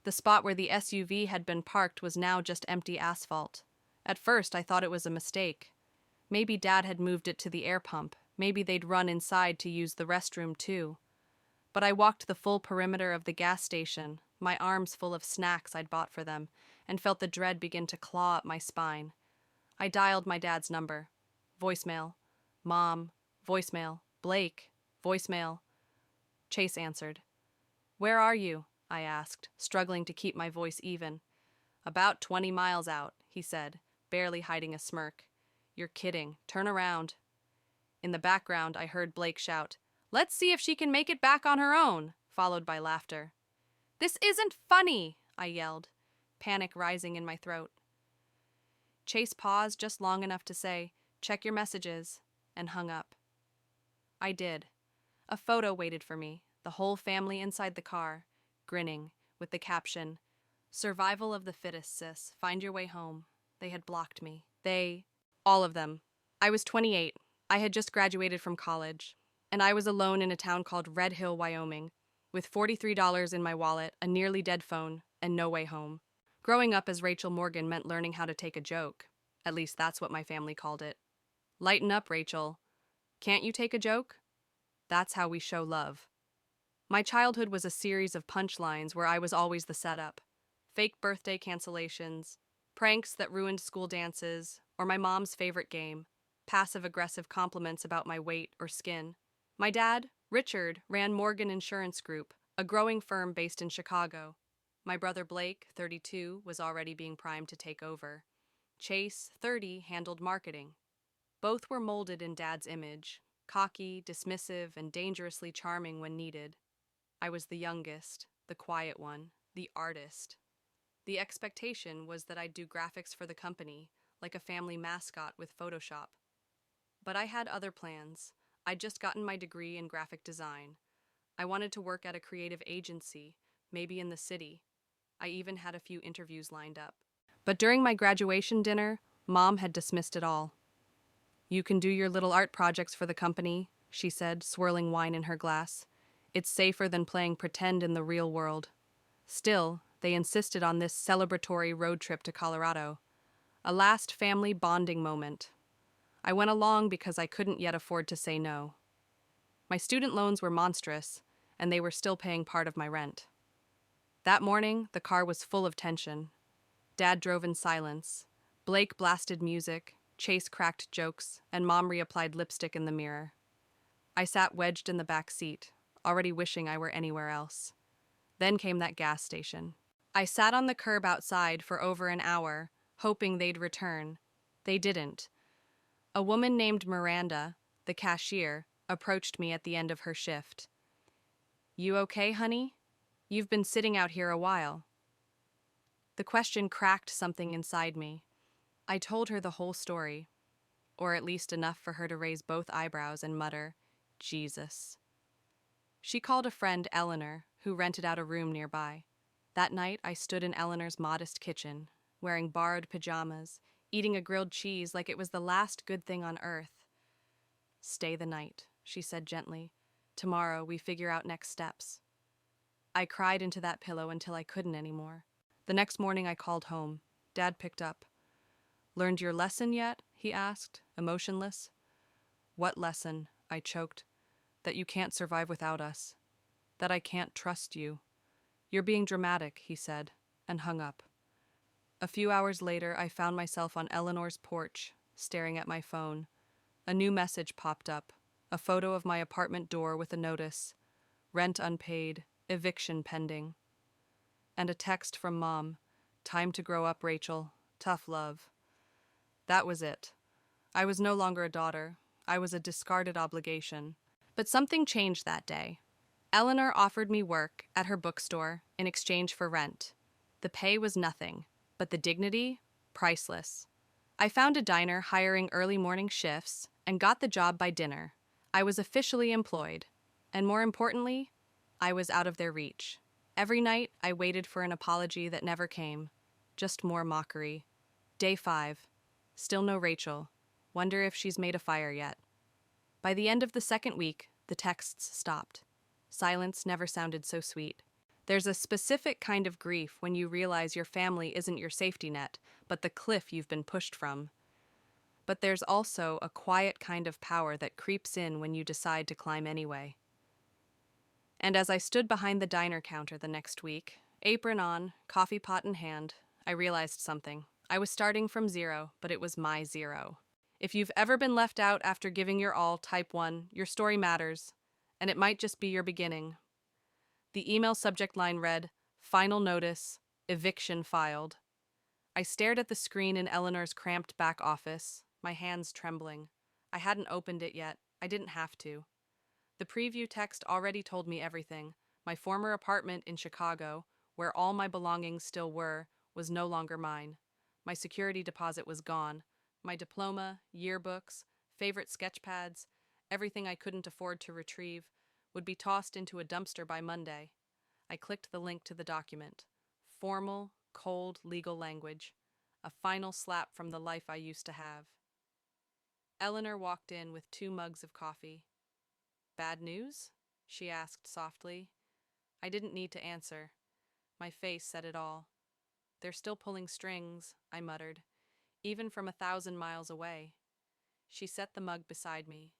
The spot where the SUV had been parked was now just empty asphalt. At first, I thought it was a mistake. Maybe Dad had moved it to the air pump. Maybe they'd run inside to use the restroom too. But I walked the full perimeter of the gas station, my arms full of snacks I'd bought for them, and felt the dread begin to claw at my spine. I dialed my dad's number. Voicemail. Mom. Voicemail. Blake. Voicemail. Chase answered. "Where are you?" I asked, struggling to keep my voice even. "About 20 miles out," he said, barely hiding a smirk. "You're kidding. Turn around." In the background, I heard Blake shout, "Let's see if she can make it back on her own," followed by laughter. "This isn't funny," I yelled, panic rising in my throat. Chase paused just long enough to say, "Check your messages," and hung up. I did. A photo waited for me, the whole family inside the car, grinning, with the caption, "Survival of the fittest, sis. Find your way home." They had blocked me. All of them. I was 28. I had just graduated from college, and I was alone in a town called Red Hill, Wyoming, with $43 in my wallet, a nearly dead phone, and no way home. Growing up as Rachel Morgan meant learning how to take a joke. At least that's what my family called it. "Lighten up, Rachel. Can't you take a joke?" That's how we show love. My childhood was a series of punchlines where I was always the setup. Fake birthday cancellations, pranks that ruined school dances, or my mom's favorite game, passive-aggressive compliments about my weight or skin. My dad, Richard, ran Morgan Insurance Group, a growing firm based in Chicago. My brother Blake, 32, was already being primed to take over. Chase, 30, handled marketing. Both were molded in Dad's image, cocky, dismissive, and dangerously charming when needed. I was the youngest, the quiet one, the artist. The expectation was that I'd do graphics for the company, like a family mascot with Photoshop. But I had other plans. I'd just gotten my degree in graphic design. I wanted to work at a creative agency, maybe in the city. I even had a few interviews lined up. But during my graduation dinner, Mom had dismissed it all. "You can do your little art projects for the company," she said, swirling wine in her glass. "It's safer than playing pretend in the real world." Still, they insisted on this celebratory road trip to Colorado, a last family bonding moment. I went along because I couldn't yet afford to say no. My student loans were monstrous, and they were still paying part of my rent. That morning, the car was full of tension. Dad drove in silence. Blake blasted music, Chase cracked jokes, and Mom reapplied lipstick in the mirror. I sat wedged in the back seat, already wishing I were anywhere else. Then came that gas station. I sat on the curb outside for over an hour, hoping they'd return. They didn't. A woman named Miranda, the cashier, approached me at the end of her shift. "You okay, honey? You've been sitting out here a while." The question cracked something inside me. I told her the whole story, or at least enough for her to raise both eyebrows and mutter, "Jesus." She called a friend, Eleanor, who rented out a room nearby. That night, I stood in Eleanor's modest kitchen, wearing borrowed pajamas, eating a grilled cheese like it was the last good thing on earth. "Stay the night," she said gently. "Tomorrow we figure out next steps." I cried into that pillow until I couldn't anymore. The next morning I called home. Dad picked up. "Learned your lesson yet?" he asked, emotionless. "What lesson?" I choked. "That you can't survive without us. That I can't trust you." "You're being dramatic," he said, and hung up. A few hours later, I found myself on Eleanor's porch, staring at my phone. A new message popped up, a photo of my apartment door with a notice, "Rent unpaid, eviction pending." And a text from Mom, "Time to grow up, Rachel. Tough love." That was it. I was no longer a daughter. I was a discarded obligation. But something changed that day. Eleanor offered me work at her bookstore in exchange for rent. The pay was nothing, but the dignity, priceless. I found a diner hiring early morning shifts and got the job by dinner. I was officially employed. And more importantly, I was out of their reach. Every night, I waited for an apology that never came. Just more mockery. Day 5. Still no Rachel. Wonder if she's made a fire yet. By the end of the second week, the texts stopped. Silence never sounded so sweet. There's a specific kind of grief when you realize your family isn't your safety net, but the cliff you've been pushed from. But there's also a quiet kind of power that creeps in when you decide to climb anyway. And as I stood behind the diner counter the next week, apron on, coffee pot in hand, I realized something. I was starting from zero, but it was my zero. If you've ever been left out after giving your all, type 1, your story matters, and it might just be your beginning. The email subject line read, "Final notice, eviction filed." I stared at the screen in Eleanor's cramped back office, my hands trembling. I hadn't opened it yet. I didn't have to. The preview text already told me everything. My former apartment in Chicago, where all my belongings still were, was no longer mine. My security deposit was gone. My diploma, yearbooks, favorite sketch pads, everything I couldn't afford to retrieve, would be tossed into a dumpster by Monday. I clicked the link to the document. Formal, cold legal language. A final slap from the life I used to have. Eleanor walked in with 2 mugs of coffee. "Bad news?" she asked softly. I didn't need to answer. My face said it all. "They're still pulling strings," I muttered, "even from 1,000 miles away." She set the mug beside me.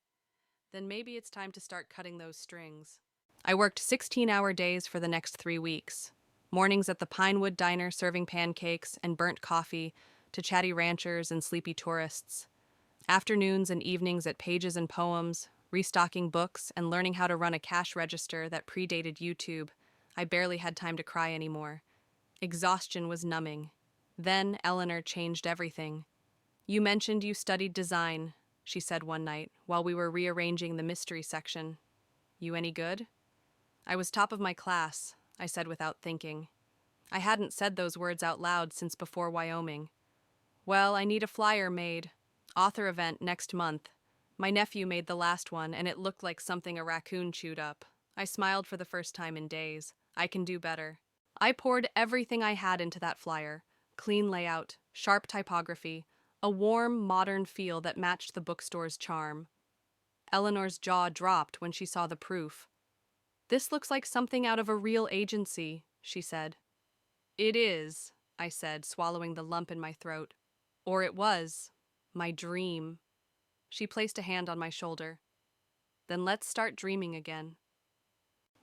"Then maybe it's time to start cutting those strings." I worked 16-hour days for the next 3 weeks. Mornings at the Pinewood Diner serving pancakes and burnt coffee to chatty ranchers and sleepy tourists. Afternoons and evenings at Pages and Poems, restocking books and learning how to run a cash register that predated YouTube. I barely had time to cry anymore. Exhaustion was numbing. Then Eleanor changed everything. "You mentioned you studied design," she said one night while we were rearranging the mystery section. "You any good?" I was top of my class, I said without thinking. I hadn't said those words out loud since before Wyoming. "Well, I need a flyer made. Author event next month. My nephew made the last one, and it looked like something a raccoon chewed up." I smiled for the first time in days. I can do better. I poured everything I had into that flyer. Clean layout, sharp typography, a warm, modern feel that matched the bookstore's charm. Eleanor's jaw dropped when she saw the proof. "This looks like something out of a real agency," she said. "It is," I said, swallowing the lump in my throat. "Or it was. My dream." She placed a hand on my shoulder. "Then let's start dreaming again."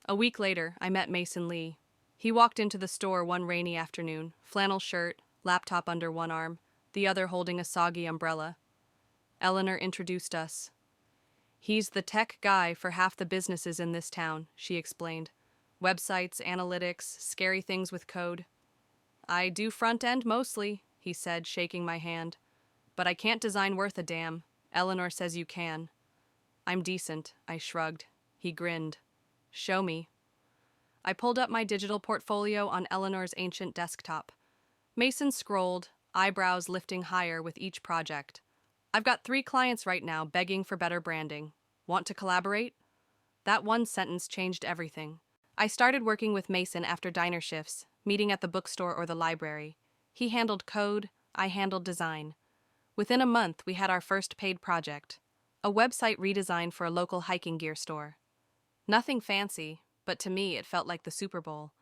A week later, I met Mason Lee. He walked into the store one rainy afternoon, flannel shirt, laptop under one arm, the other holding a soggy umbrella. Eleanor introduced us. "He's the tech guy for half the businesses in this town," she explained. "Websites, analytics, scary things with code." "I do front end mostly," he said, shaking my hand. "But I can't design worth a damn. Eleanor says you can." "I'm decent," I shrugged. He grinned. "Show me." I pulled up my digital portfolio on Eleanor's ancient desktop. Mason scrolled, eyebrows lifting higher with each project. "I've got 3 clients right now begging for better branding. Want to collaborate?" That one sentence changed everything. I started working with Mason after diner shifts, meeting at the bookstore or the library. He handled code, I handled design. Within a month, we had our first paid project, a website redesign for a local hiking gear store. Nothing fancy, but to me it felt like the Super Bowl.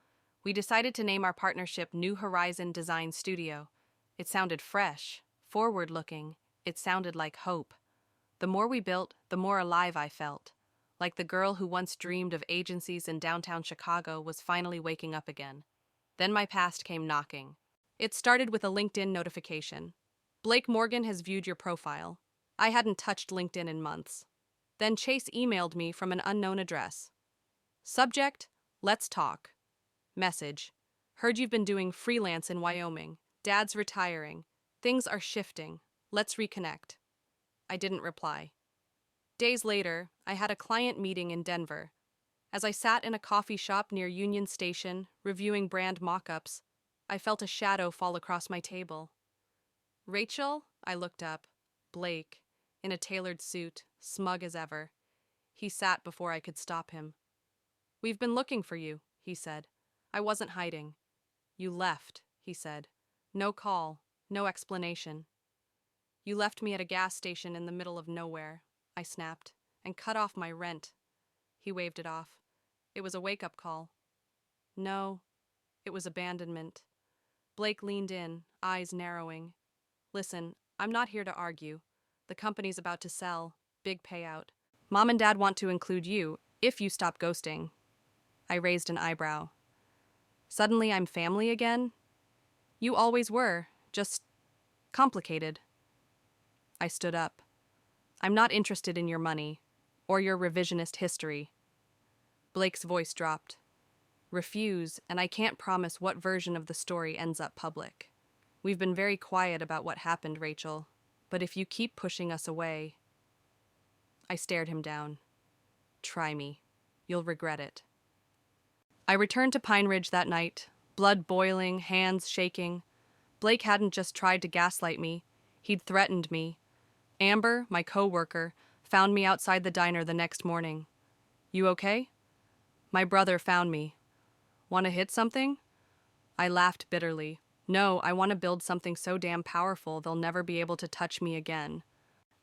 We decided to name our partnership New Horizon Design Studio. It sounded fresh, forward-looking. It sounded like hope. The more we built, the more alive I felt. Like the girl who once dreamed of agencies in downtown Chicago was finally waking up again. Then my past came knocking. It started with a LinkedIn notification. "Blake Morgan has viewed your profile." I hadn't touched LinkedIn in months. Then Chase emailed me from an unknown address. Subject, "Let's talk." Message, "Heard you've been doing freelance in Wyoming. Dad's retiring. Things are shifting. Let's reconnect." I didn't reply. Days later, I had a client meeting in Denver. As I sat in a coffee shop near Union Station, reviewing brand mock-ups, I felt a shadow fall across my table. "Rachel?" I looked up. Blake, in a tailored suit, smug as ever. He sat before I could stop him. "We've been looking for you," he said. I wasn't hiding. "You left," he said. "No call, no explanation." "You left me at a gas station in the middle of nowhere," I snapped, "and cut off my rent." He waved it off. "It was a wake-up call." No, it was abandonment. Blake leaned in, eyes narrowing. Listen, I'm not here to argue. The company's about to sell. Big payout. Mom and Dad want to include you, if you stop ghosting. I raised an eyebrow. Suddenly I'm family again? You always were, just complicated. I stood up. I'm not interested in your money, or your revisionist history. Blake's voice dropped. Refuse, and I can't promise what version of the story ends up public. We've been very quiet about what happened, Rachel, but if you keep pushing us away... I stared him down. Try me. You'll regret it. I returned to Pine Ridge that night, blood boiling, hands shaking. Blake hadn't just tried to gaslight me, he'd threatened me. Amber, my co-worker, found me outside the diner the next morning. You okay? My brother found me. Want to hit something? I laughed bitterly. No, I want to build something so damn powerful they'll never be able to touch me again.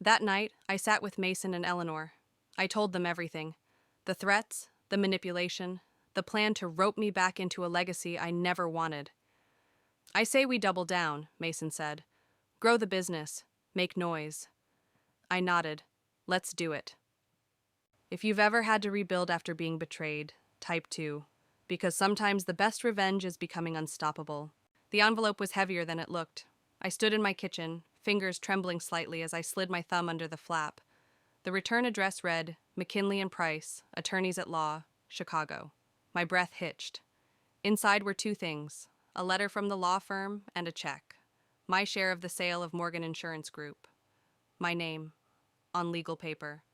That night, I sat with Mason and Eleanor. I told them everything. The threats, the manipulation, the plan to rope me back into a legacy I never wanted. I say we double down, Mason said. Grow the business. Make noise. I nodded. Let's do it. If you've ever had to rebuild after being betrayed, type 2. Because sometimes the best revenge is becoming unstoppable. The envelope was heavier than it looked. I stood in my kitchen, fingers trembling slightly as I slid my thumb under the flap. The return address read, McKinley and Price, Attorneys at Law, Chicago. My breath hitched. Inside were two things, a letter from the law firm and a check. My share of the sale of Morgan Insurance Group. My name, on legal paper,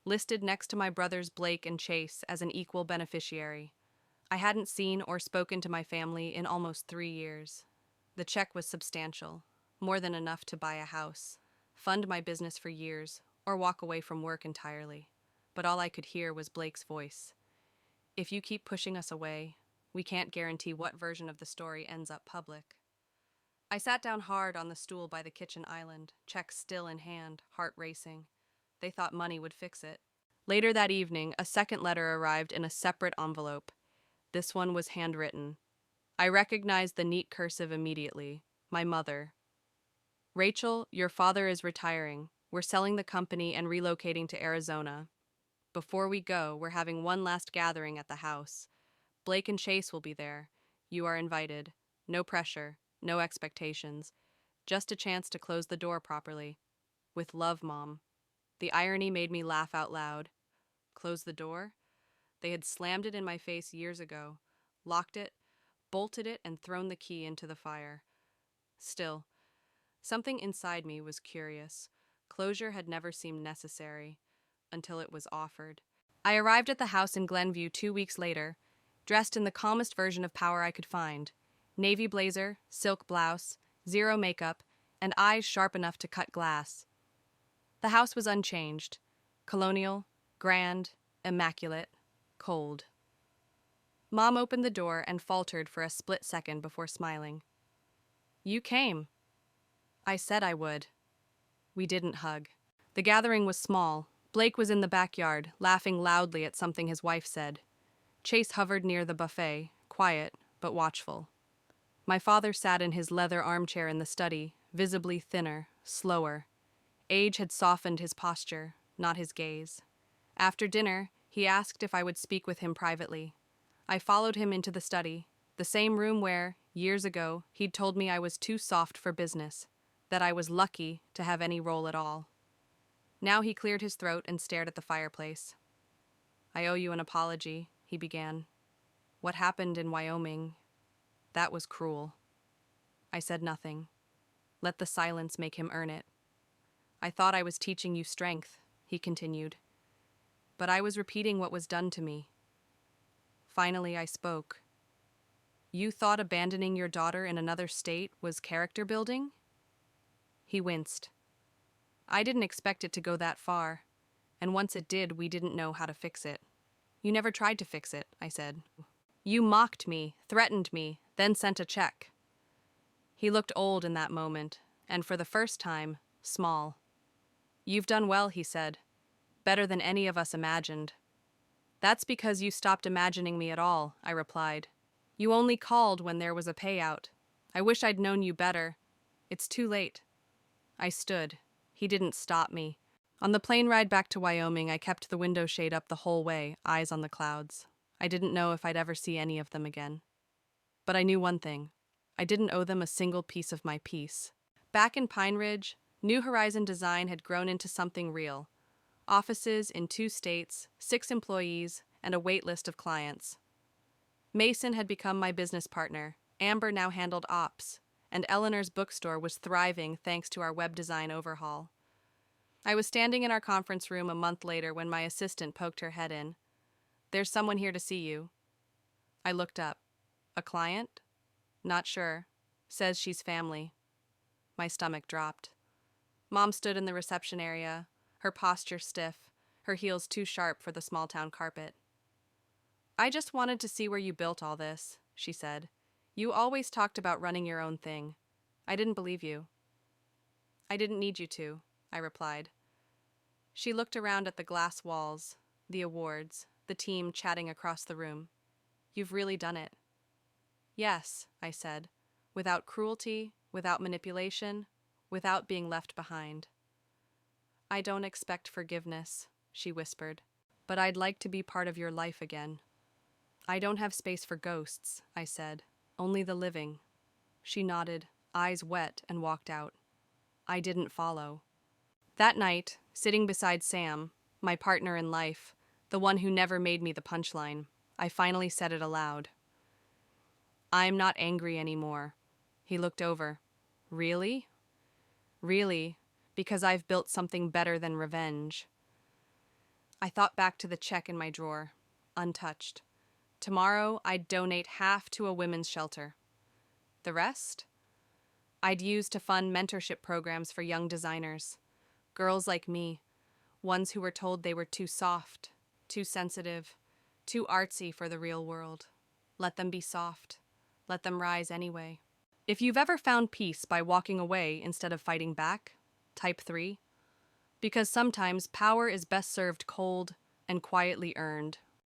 listed next to my brothers Blake and Chase as an equal beneficiary. I hadn't seen or spoken to my family in almost 3 years. The check was substantial, more than enough to buy a house, fund my business for years, or walk away from work entirely. But all I could hear was Blake's voice. If you keep pushing us away, we can't guarantee what version of the story ends up public. I sat down hard on the stool by the kitchen island, check still in hand, heart racing. They thought money would fix it. Later that evening, a second letter arrived in a separate envelope. This one was handwritten. I recognized the neat cursive immediately. My mother. Rachel, your father is retiring. We're selling the company and relocating to Arizona. Before we go, we're having one last gathering at the house. Blake and Chase will be there. You are invited. No pressure, no expectations. Just a chance to close the door properly. With love, Mom. The irony made me laugh out loud. Close the door? They had slammed it in my face years ago, locked it, bolted it, and thrown the key into the fire. Still, something inside me was curious. Closure had never seemed necessary, until it was offered. I arrived at the house in Glenview 2 weeks later, dressed in the calmest version of power I could find. Navy blazer, silk blouse, zero makeup, and eyes sharp enough to cut glass. The house was unchanged. Colonial, grand, immaculate, cold. Mom opened the door and faltered for a split second before smiling. You came. I said I would. We didn't hug. The gathering was small. Blake was in the backyard, laughing loudly at something his wife said. Chase hovered near the buffet, quiet but watchful. My father sat in his leather armchair in the study, visibly thinner, slower. Age had softened his posture, not his gaze. After dinner, he asked if I would speak with him privately. I followed him into the study, the same room where, years ago, he'd told me I was too soft for business, that I was lucky to have any role at all. Now he cleared his throat and stared at the fireplace. I owe you an apology, he began. What happened in Wyoming, that was cruel. I said nothing. Let the silence make him earn it. I thought I was teaching you strength, he continued. But I was repeating what was done to me. Finally, I spoke. You thought abandoning your daughter in another state was character building? He winced. I didn't expect it to go that far, and once it did, we didn't know how to fix it. You never tried to fix it, I said. You mocked me, threatened me, then sent a check. He looked old in that moment, and for the first time, small. You've done well, he said. Better than any of us imagined. That's because you stopped imagining me at all, I replied. You only called when there was a payout. I wish I'd known you better. It's too late. I stood. He didn't stop me. On the plane ride back to Wyoming, I kept the window shade up the whole way, eyes on the clouds. I didn't know if I'd ever see any of them again. But I knew one thing. I didn't owe them a single piece of my peace. Back in Pine Ridge, New Horizon Design had grown into something real. Offices in 2 states, 6 employees, and a wait list of clients. Mason had become my business partner. Amber now handled ops, and Eleanor's bookstore was thriving thanks to our web design overhaul. I was standing in our conference room a month later when my assistant poked her head in. "There's someone here to see you." I looked up. "A client?" "Not sure. Says she's family." My stomach dropped. Mom stood in the reception area, her posture stiff, her heels too sharp for the small-town carpet. "I just wanted to see where you built all this," she said. "You always talked about running your own thing. I didn't believe you." "I didn't need you to," I replied. She looked around at the glass walls, the awards, the team chatting across the room. "You've really done it." "Yes," I said, "without cruelty, without manipulation, without being left behind." "I don't expect forgiveness," she whispered, "but I'd like to be part of your life again." "I don't have space for ghosts," I said, "only the living." She nodded, eyes wet, and walked out. I didn't follow. That night, sitting beside Sam, my partner in life, the one who never made me the punchline, I finally said it aloud. "I'm not angry anymore." He looked over. "Really?" "Really, because I've built something better than revenge." I thought back to the check in my drawer, untouched. Tomorrow, I'd donate half to a women's shelter. The rest? I'd use to fund mentorship programs for young designers. Girls like me, ones who were told they were too soft, too sensitive, too artsy for the real world. Let them be soft. Let them rise anyway. If you've ever found peace by walking away instead of fighting back, type 3. Because sometimes power is best served cold and quietly earned.